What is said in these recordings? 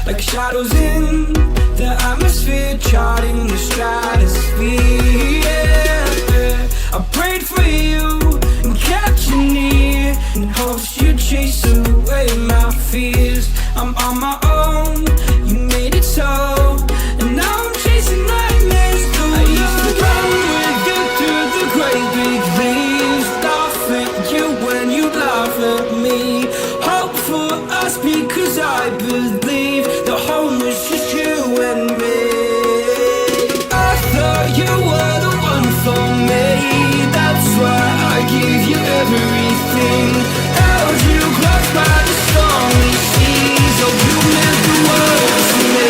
Like shadows in the atmosphere, charting the stratosphere. Yeah. I prayed for you and kept you near in hopes you'd chase away my fears. I'm on my own, you made it so, and now I'm chasing nightmares through. I used to run with you through the great big leaves, laugh at you when you laugh at me. Hope for us because I believe the home was just you and me. I thought you were the one for me, that's why I give you everything. Held you close by the stormy seas, oh you meant the world to me.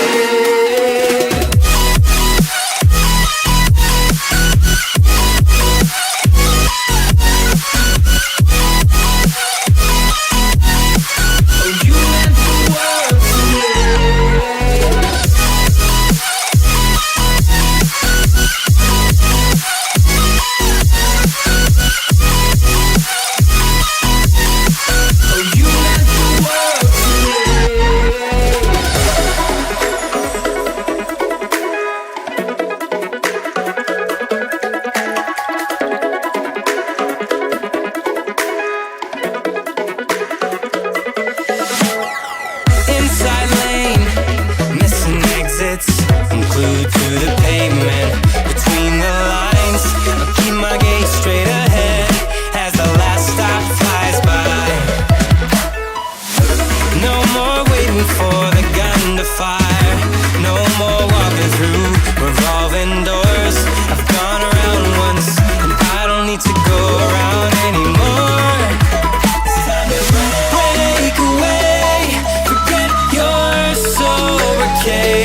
Glued to the pavement, between the lines. I'll keep my gaze straight ahead as the last stop flies by. No more waiting for the gun to fire, no more walking through revolving doors. I've gone around once and I don't need to go around anymore. It's time to break away, forget you're sober, okay.